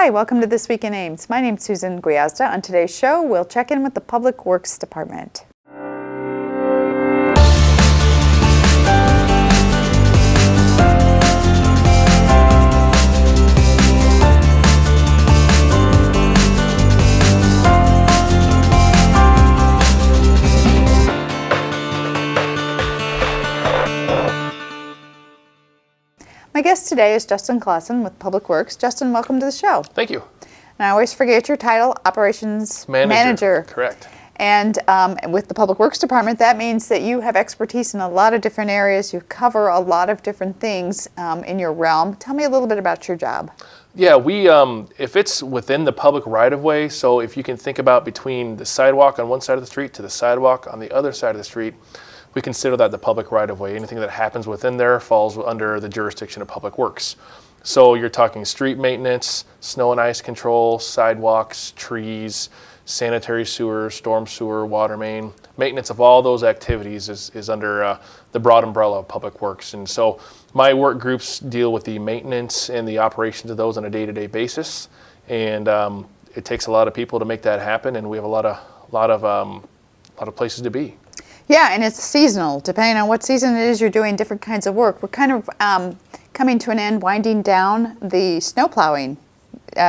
Hi, welcome to This Week in Ames. My name's Susan Guiazda. On today's show, we'll check in with the Public Works Department. My guest today is Dustin Claassen with Public Works. Justin, welcome to the show. Thank you. And I always forget your title, Operations Manager. Correct. And with the Public Works Department, that means that you have expertise in a lot of different areas. You cover a lot of different things in your realm. Tell me a little bit about your job. Yeah, if it's within the public right-of-way, so if you can think about between the sidewalk on one side of the street to the sidewalk on the other side of the street, we consider that the public right-of-way. Anything that happens within there falls under the jurisdiction of Public Works. So you're talking street maintenance, snow and ice control, sidewalks, trees, sanitary sewer, storm sewer, water main. Maintenance of all those activities is under the broad umbrella of Public Works. And so my work groups deal with the maintenance and the operations of those on a day-to-day basis. And it takes a lot of people to make that happen, and we have a lot of places to be. Yeah, and it's seasonal. Depending on what season it is, you're doing different kinds of work. We're kind of coming to an end, winding down the snow plowing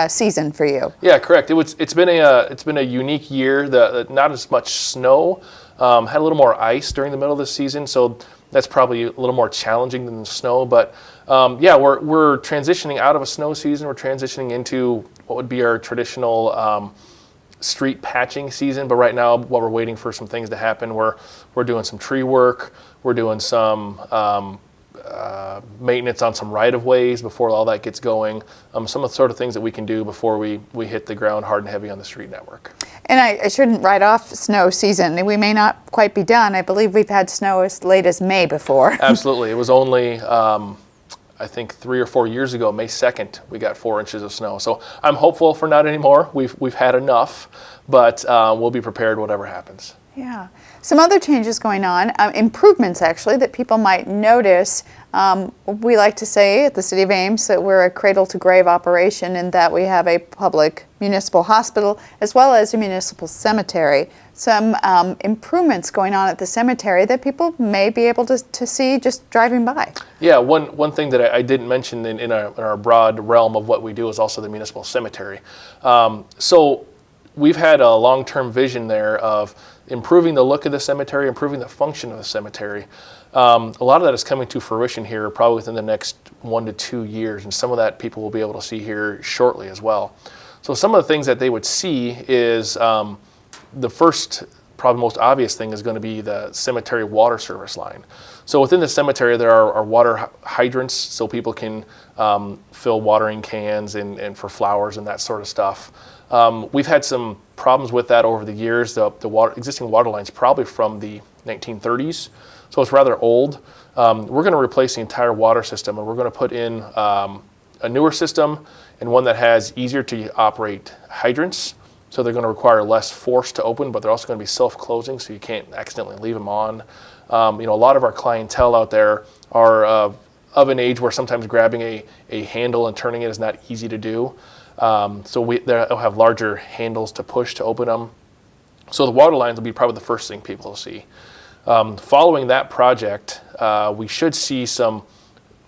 season for you. Yeah, correct. It's been a unique year. Not as much snow. Had a little more ice during the middle of the season, so that's probably a little more challenging than the snow. But yeah, we're transitioning out of a snow season. We're transitioning into what would be our traditional street patching season, but right now, while we're waiting for some things to happen, we're doing some tree work, we're doing some maintenance on some right-of-ways before all that gets going, some of the sort of things that we can do before we hit the ground hard and heavy on the street network. And I shouldn't write off snow season. We may not quite be done. I believe we've had snow as late as May before. Absolutely. It was only I think 3 or 4 years ago, May 2nd, we got 4 inches of snow. So I'm hopeful for not anymore. We've had enough, but we'll be prepared whatever happens. Yeah. Some other changes going on, improvements actually, that people might notice. We like to say at the City of Ames that we're a cradle-to-grave operation in that we have a public municipal hospital as well as a municipal cemetery. Some improvements going on at the cemetery that people may be able to see just driving by. Yeah, one thing that I didn't mention in our broad realm of what we do is also the municipal cemetery. So we've had a long-term vision there of improving the look of the cemetery, improving the function of the cemetery. A lot of that is coming to fruition here probably within the next 1 to 2 years, and some of that people will be able to see here shortly as well. So some of the things that they would see is the first, probably most obvious thing is going to be the cemetery water service line. So within the cemetery there are water hydrants so people can fill watering cans and for flowers and that sort of stuff. We've had some problems with that over the years. The existing water line's probably from the 1930s, so it's rather old. We're going to replace the entire water system, and we're going to put in a newer system and one that has easier to operate hydrants. So they're going to require less force to open, but they're also going to be self-closing, so you can't accidentally leave them on. A lot of our clientele out there are of an age where sometimes grabbing a handle and turning it is not easy to do. So they'll have larger handles to push to open them. So the water lines will be probably the first thing people will see. Following that project, we should see some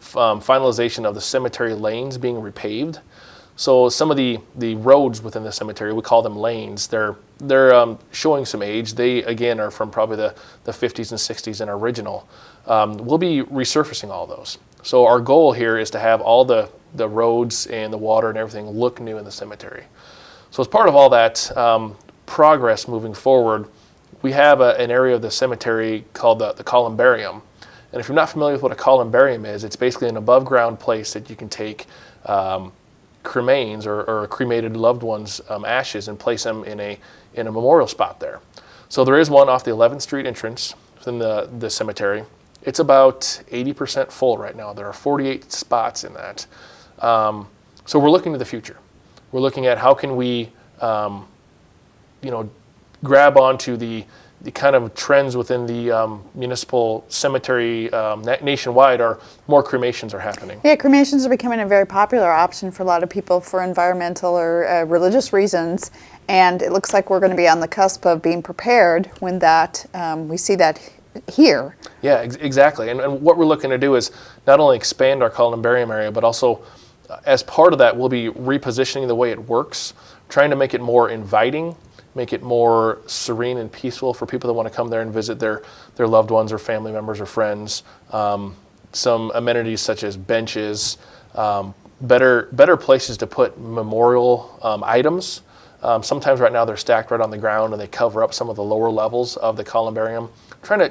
finalization of the cemetery lanes being repaved. So some of the roads within the cemetery, we call them lanes. They're showing some age. They again are from probably the 50s and 60s and original. We'll be resurfacing all those. So our goal here is to have all the roads and the water and everything look new in the cemetery. So as part of all that progress moving forward, we have an area of the cemetery called the columbarium. And if you're not familiar with what a columbarium is, it's basically an above ground place that you can take cremains or cremated loved ones' ashes and place them in a memorial spot there. So there is one off the 11th Street entrance within the cemetery. It's about 80% full right now. There are 48 spots in that. So we're looking to the future. We're looking at how can we, grab onto the the kind of trends within the municipal cemetery nationwide are more cremations are happening. Yeah, cremations are becoming a very popular option for a lot of people for environmental or religious reasons, and it looks like we're going to be on the cusp of being prepared when that we see that here. Yeah, exactly. And what we're looking to do is not only expand our columbarium area, but also as part of that, we'll be repositioning the way it works, trying to make it more inviting, make it more serene and peaceful for people that want to come there and visit their loved ones or family members or friends. Some amenities such as benches, better places to put memorial items. Sometimes right now they're stacked right on the ground and they cover up some of the lower levels of the columbarium.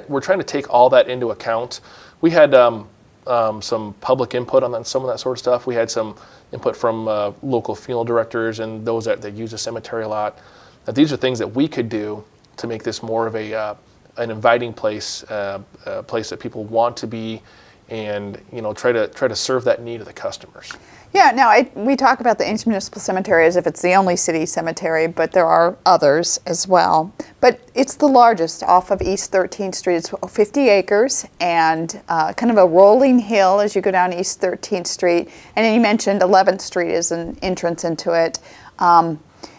We're trying to take all that into account. We had some public input on some of that sort of stuff. We had some input from local funeral directors and those that use the cemetery a lot. That these are things that we could do to make this more of an inviting place, a place that people want to be, and try to serve that need of the customers. Yeah, now we talk about the Ames Municipal Cemetery as if it's the only city cemetery, but there are others as well. But it's the largest off of East 13th Street. It's 50 acres and kind of a rolling hill as you go down East 13th Street. And then you mentioned 11th Street is an entrance into it.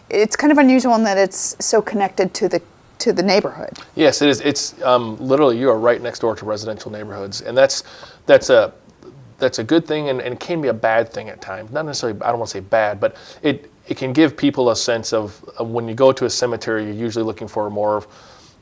It's kind of unusual in that it's so connected to the neighborhood. Yes, it is. It's literally you are right next door to residential neighborhoods, and that's a good thing, and it can be a bad thing at times. Not necessarily, I don't want to say bad, but it can give people a sense of when you go to a cemetery, you're usually looking for more of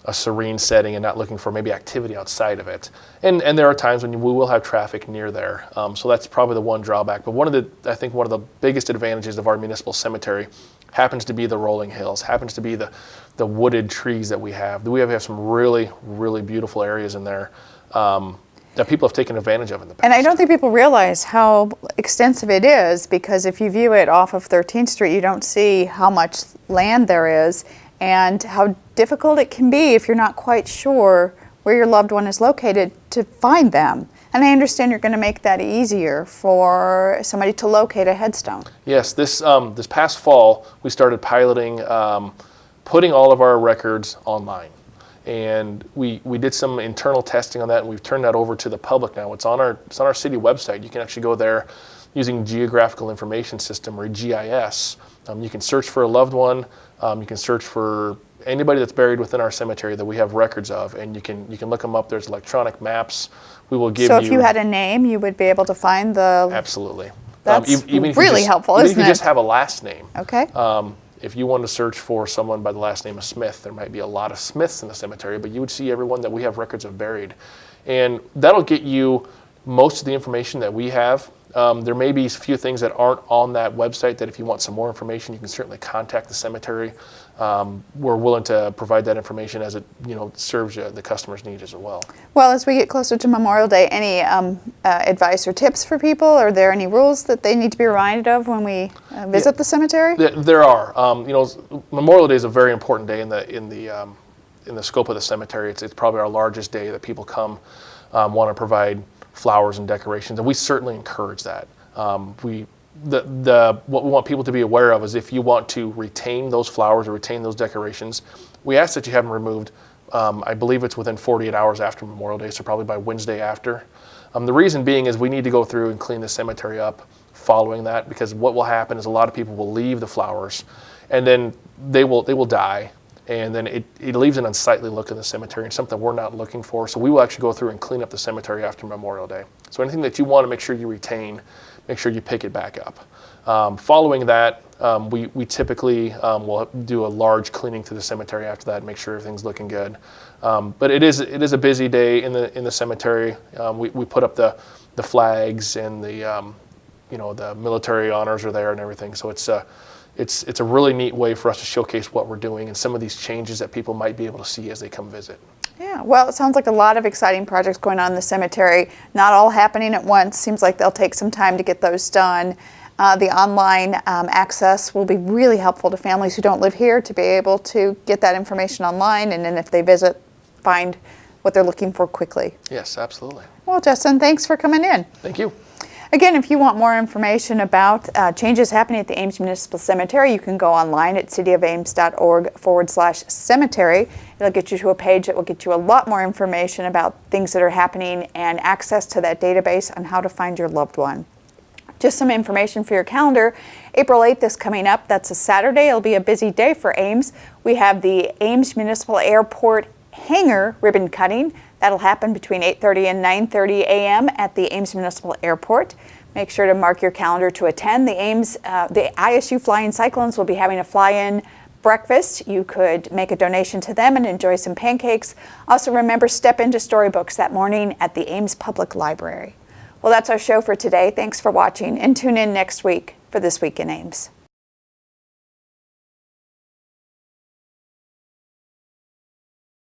a serene setting and not looking for maybe activity outside of it. And there are times when we will have traffic near there, so that's probably the one drawback. But I think one of the biggest advantages of our municipal cemetery happens to be the rolling hills, happens to be the wooded trees that we have. We have some really, really beautiful areas in there that people have taken advantage of in the past. And I don't think people realize how extensive it is, because if you view it off of 13th Street, you don't see how much land there is and how difficult it can be if you're not quite sure where your loved one is located to find them. And I understand you're going to make that easier for somebody to locate a headstone. Yes, this past fall, we started piloting putting all of our records online. And we did some internal testing on that, and we've turned that over to the public now. It's on our city website. You can actually go there using Geographical Information System, or GIS. You can search for a loved one. You can search for anybody that's buried within our cemetery that we have records of, and you can look them up. There's electronic maps. We will give you. So if you had a name, you would be able to find the. Absolutely. That's really helpful, isn't it? Even if you just have a last name. Okay. If you want to search for someone by the last name of Smith, there might be a lot of Smiths in the cemetery, but you would see everyone that we have records of buried. And that'll get you most of the information that we have. There may be a few things that aren't on that website that if you want some more information, you can certainly contact the cemetery. We're willing to provide that information as it serves the customer's need as well. Well, as we get closer to Memorial Day, any advice or tips for people? Are there any rules that they need to be reminded of when we visit the cemetery? There are. Memorial Day is a very important day in the scope of the cemetery. It's probably our largest day that people come, want to provide flowers and decorations, and we certainly encourage that. What we want people to be aware of is if you want to retain those flowers or retain those decorations, we ask that you have them removed. I believe it's within 48 hours after Memorial Day, so probably by Wednesday after. The reason being is we need to go through and clean the cemetery up following that, because what will happen is a lot of people will leave the flowers and then they will die. And then it leaves an unsightly look in the cemetery and something we're not looking for. So we will actually go through and clean up the cemetery after Memorial Day. So anything that you want to make sure you retain, make sure you pick it back up. Following that, we typically will do a large cleaning through the cemetery after that, make sure everything's looking good. But it is a busy day in the cemetery. We put up the flags and the military honors are there and everything. So it's a really neat way for us to showcase what we're doing and some of these changes that people might be able to see as they come visit. Yeah, well, it sounds like a lot of exciting projects going on in the cemetery. Not all happening at once. Seems like they'll take some time to get those done. The online access will be really helpful to families who don't live here to be able to get that information online, and then if they visit, find what they're looking for quickly. Yes, absolutely. Well, Justin, thanks for coming in. Thank you. Again, if you want more information about changes happening at the Ames Municipal Cemetery, you can go online at cityofames.org/cemetery. It'll get you to a page that will get you a lot more information about things that are happening and access to that database on how to find your loved one. Just some information for your calendar. April 8th is coming up. That's a Saturday. It'll be a busy day for Ames. We have the Ames Municipal Airport hangar ribbon cutting. That'll happen between 8:30 and 9:30 a.m. at the Ames Municipal Airport. Make sure to mark your calendar to attend. The ISU Flying Cyclones will be having a fly-in breakfast. You could make a donation to them and enjoy some pancakes. Also remember, step into Storybooks that morning at the Ames Public Library. Well, that's our show for today. Thanks for watching, and tune in next week for This Week in Ames.